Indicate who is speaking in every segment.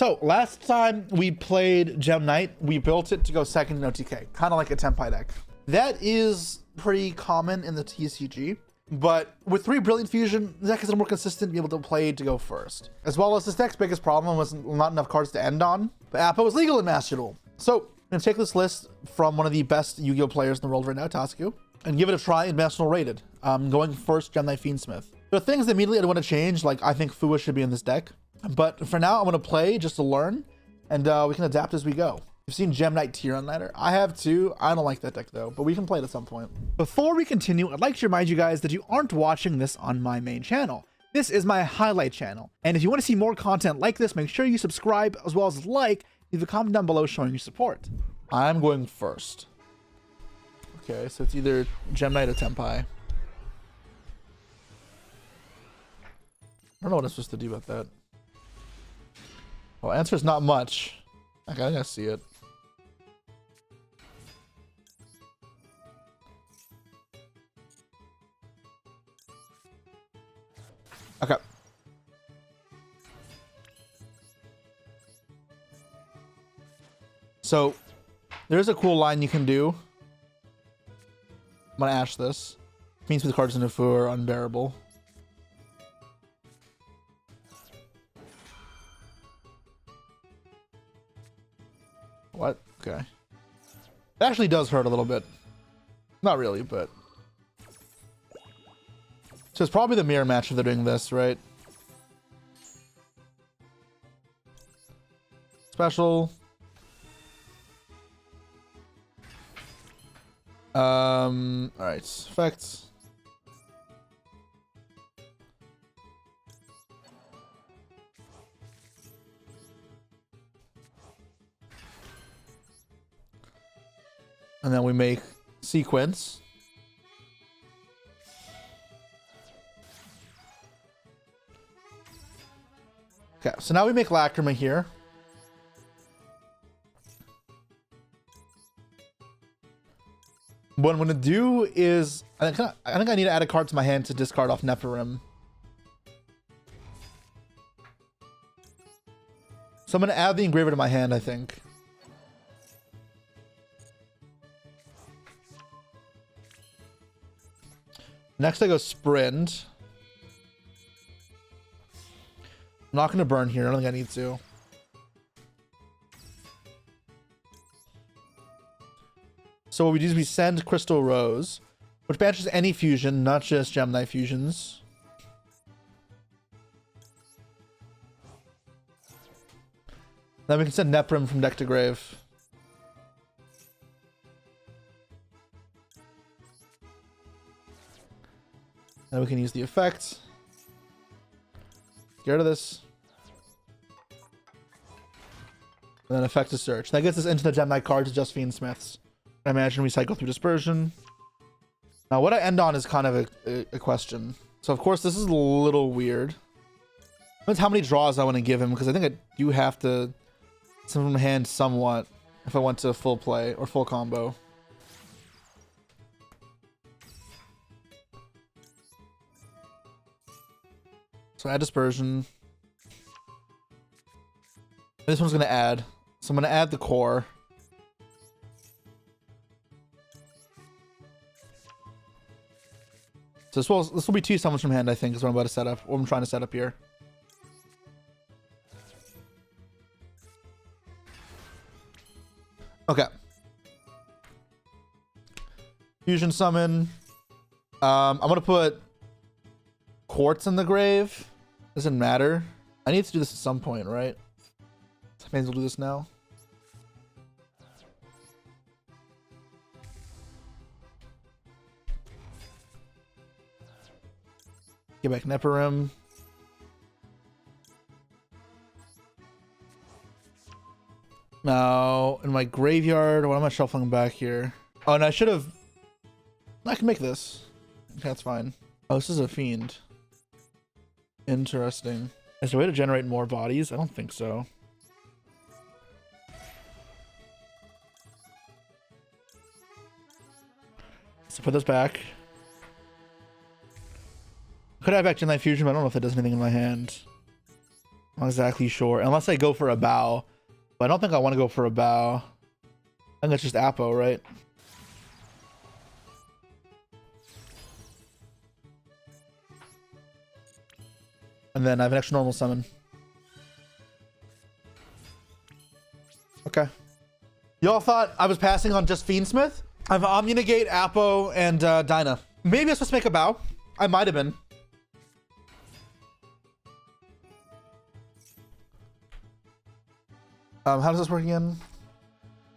Speaker 1: So last time we played Gem Knight, we built it to go second in OTK, kind of like a Tempai deck. That is pretty common in the TCG, but with 3 Brilliant Fusion, the deck is more consistent to be able to play to go first. As well as this deck's biggest problem was not enough cards to end on, but Appa was legal in Master Duel. So I'm gonna take this list from one of the best Yu-Gi-Oh players in the world right now, Tasku, and give it a try in Master Duel Rated. Going first, Gem Knight Fiendsmith. There are things that immediately I want to change, like I think Fua should be in this deck. But for now, I'm going to play just to learn, and we can adapt as we go. You've seen Gem Knight Tier Ladder. I have too. I don't like that deck though, but we can play it at some point. Before we continue, I'd like to remind you guys that you aren't watching this on my main channel. This is my highlight channel. And if you want to see more content like this, make sure you subscribe as well as like, leave a comment down below showing your support. I'm going first. Okay, so it's either Gem Knight or Tempai. I don't know what I'm supposed to do about that. Well, answer is not much. Okay, I gotta see it. Okay. So, there's a cool line you can do. I'm gonna ash this. Means with cards in the Fua are unbearable. What? Okay. It actually does hurt a little bit. Not really, but... So it's probably the mirror match if they're doing this, right? Special. Alright. Effects. And then we make sequence. Okay, so now we make Lacrima here. What I'm gonna do is I think I need to add a card to my hand to discard off Nephirim. So I'm gonna add the Engraver to my hand, I think. Next I go Sprint. I'm not going to burn here. I don't think I need to. So what we do is we send Crystal Rose, which banishes any fusion, not just Gem Knight fusions. Then we can send Nephirim from deck to grave. Then we can use the effect. Get rid of this. And then effect to search. That gets us into the Gem Knight cards, just Fiendsmiths. I imagine we cycle through Dispersion. Now what I end on is kind of a question. So of course this is a little weird. Depends how many draws I want to give him, because I think I do have to send from hand somewhat if I want to full play or full combo. So add Dispersion. This one's going to add. So I'm going to add the core. So this will be 2 summons from hand, I think, is what I'm about to set up. What I'm trying to set up here. Okay. Fusion summon. I'm going to put Quartz in the grave. Doesn't matter. I need to do this at some point, right? So I may as well do this now. Get back Nephirim. Now, in my graveyard, what am I shuffling back here? Oh, and I should have... I can make this. Okay, that's fine. Oh, this is a fiend. Interesting. Is there a way to generate more bodies? I don't think so. So put this back. Could I have back Gem Knight Fusion, but I don't know if it does anything in my hand. Not exactly sure. Unless I go for a bow. But I don't think I want to go for a bow. I think it's just Apo, right? And then I have an extra normal summon. Okay. Y'all thought I was passing on just Fiendsmith? I have Omninegate, Apo, and Dyna. Maybe I was supposed to make a bow. I might have been. How does this work again?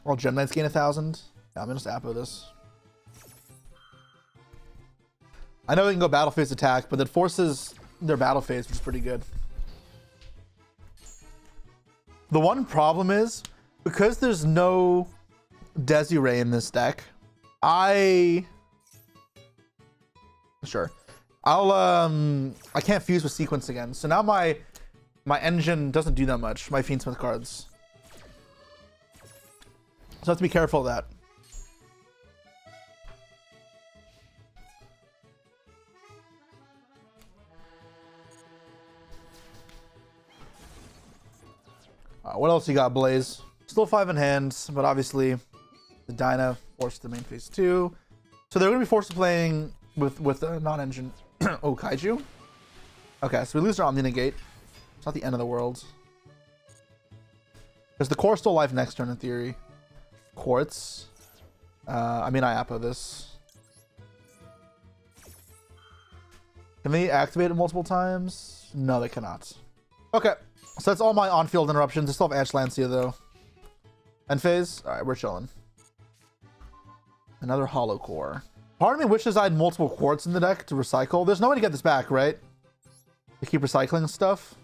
Speaker 1: All Gem Knights gain 1,000. Yeah, I'm gonna just Apo this. I know we can go battle phase attack, but that forces their battle phase, which is pretty good. The one problem is, because there's no Desiray in this deck, sure. I can't fuse with sequence again. So now my engine doesn't do that much, my Fiendsmith cards. So I have to be careful of that. What else you got, Blaze? Still 5 in hand, but obviously the Dyna forced the main phase 2. So they're going to be forced to playing with a non-engine. Oh, Kaiju? Okay, so we lose our Omninegate. It's not the end of the world. Because the core still alive next turn in theory. Quartz. I Apo this. Can they activate it multiple times? No, they cannot. Okay, so that's all my on-field interruptions. I still have Ash Lancia though. End phase? Alright, we're chilling. Another Hollow Core. Part of me wishes I had multiple Quartz in the deck to recycle. There's no way to get this back, right? To keep recycling stuff.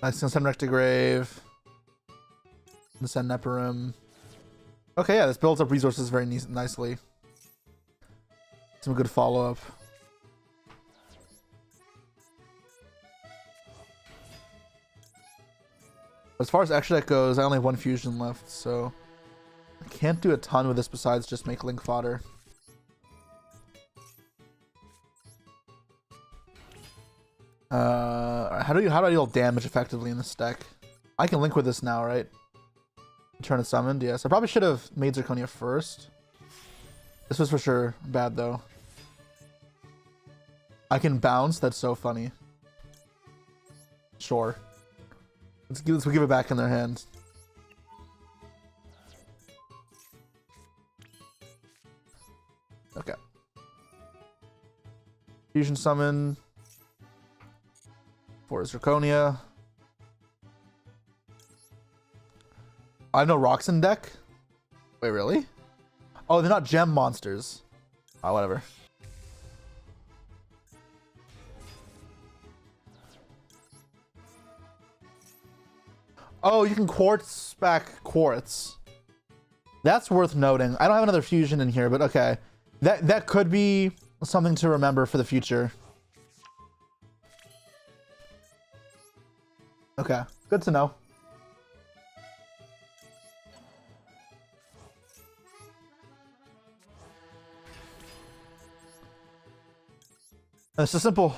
Speaker 1: Nice, gonna send Wreck to Grave. Gonna send Neparim. Okay, yeah, this builds up resources very nicely. Some good follow-up. As far as extra deck goes, I only have 1 fusion left, so I can't do a ton with this besides just make Link fodder. How do I deal damage effectively in this deck? I can Link with this now, right? Turn it summoned, yes. I probably should have made Zirconia first. This was for sure bad though. I can bounce, that's so funny. Sure. Let's give it back in their hands. Okay. Fusion summon. For Zirconia. I have no rocks in deck. Wait, really? Oh, they're not gem monsters. Oh, whatever. Oh, you can quartz back quartz. That's worth noting. I don't have another fusion in here, but okay. That could be something to remember for the future. Okay, good to know. It's a simple.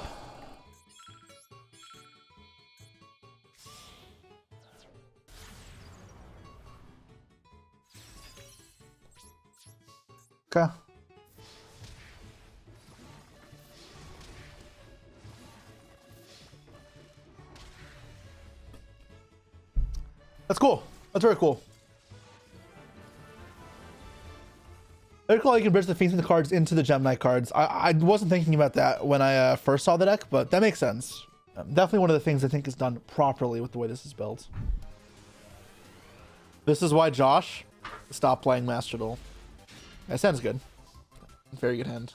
Speaker 1: Okay. That's cool. That's very cool. Very cool how you can bridge the Fiends cards into the Gem Knight cards. I wasn't thinking about that when I first saw the deck, but that makes sense. Definitely one of the things I think is done properly with the way this is built. This is why Josh stopped playing Master Duel. That sounds good. Very good hand.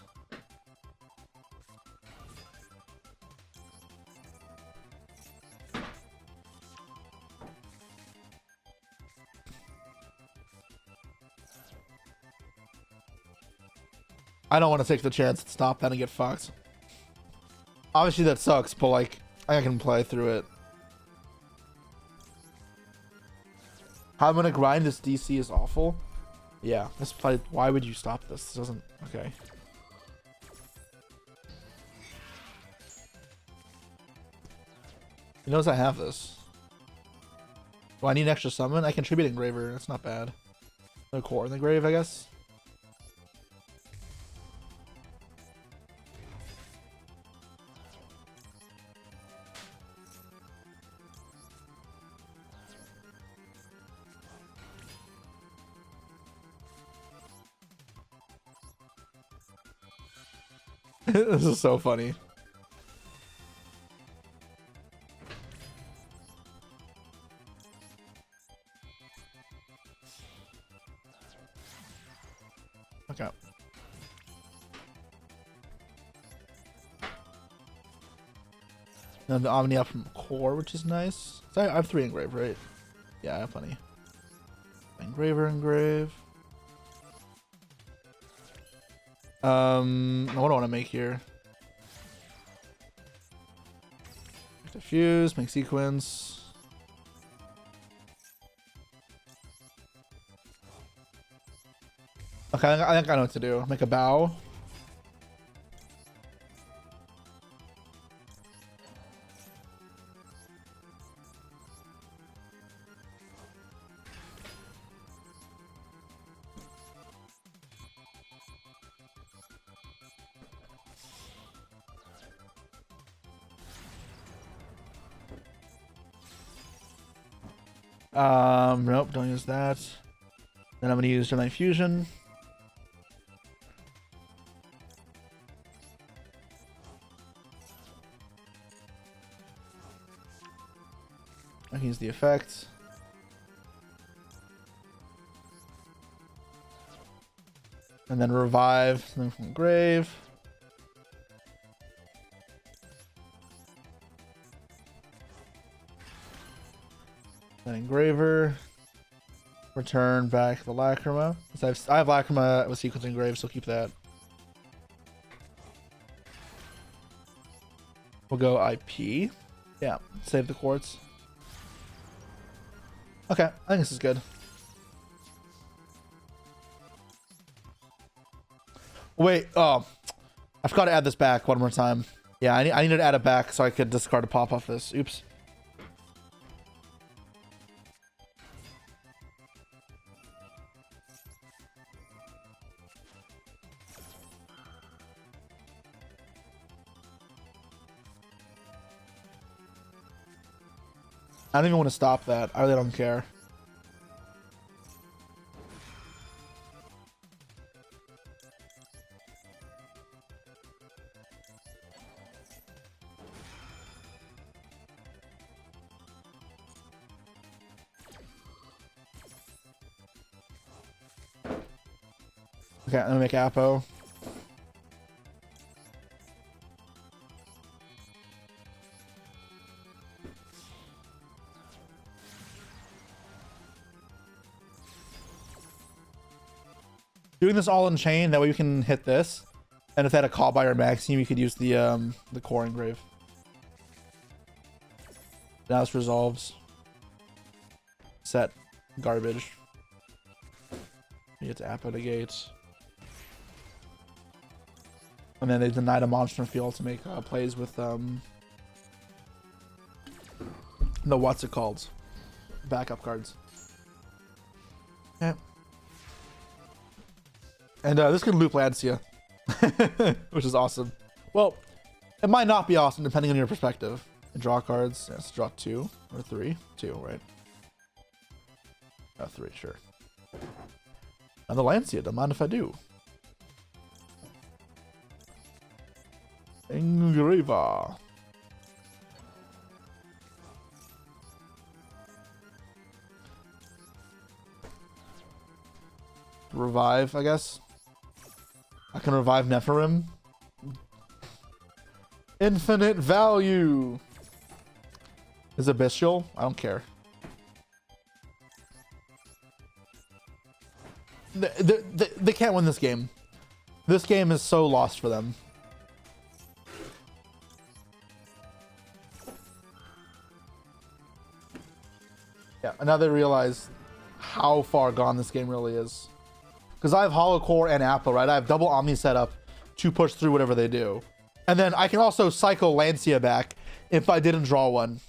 Speaker 1: I don't want to take the chance to stop that and get fucked. Obviously that sucks, but like, I can play through it. How I'm gonna grind this DC is awful. Yeah, that's probably, why would you stop this? This doesn't, okay. He knows I have this. Well, I need an extra summon. I can tribute Engraver. That's not bad. No core in the grave, I guess. This is so funny. Okay. And the Omni up from core, which is nice. So I have 3 engrave, right? Yeah, I have plenty. Engrave. What do I want to make here? Diffuse, make sequence. Okay, I think I know what to do. Make a bow. Nope, don't use that. Then I'm gonna use Gemini Fusion. I can use the effect. And then revive something from grave. Then engraver. Return back the Lacrima. So I have Lacrima with sequence engraved, so keep that. We'll go IP. Yeah, save the quartz. Okay, I think this is good. Wait, oh, I forgot to add this back one more time. Yeah, I needed to add it back so I could discard a pop off this. Oops. I don't even want to stop that. I really don't care. Okay, I'm gonna make Apo. Doing this all in chain, that way we can hit this. And if they had a call by our maximum, you could use the core engrave. Now this resolves. Set garbage. You get to Apo negate. And then they denied a monster field to make plays with no, what's it called? Backup cards. Yeah. And this can loop Lancia, which is awesome. Well, it might not be awesome depending on your perspective. Draw cards. Yes, draw 2 or 3. 2, right? 3, sure. And the Lancia, don't mind if I do. Engraver. Revive, I guess. I can revive Nephirim. Infinite value. Is it bestial? I don't care. They can't win this game. This game is so lost for them. Yeah, and now they realize how far gone this game really is. Because I have Hollow Core and Apple, right? I have double Omni set up to push through whatever they do. And then I can also cycle Lancia back if I didn't draw one.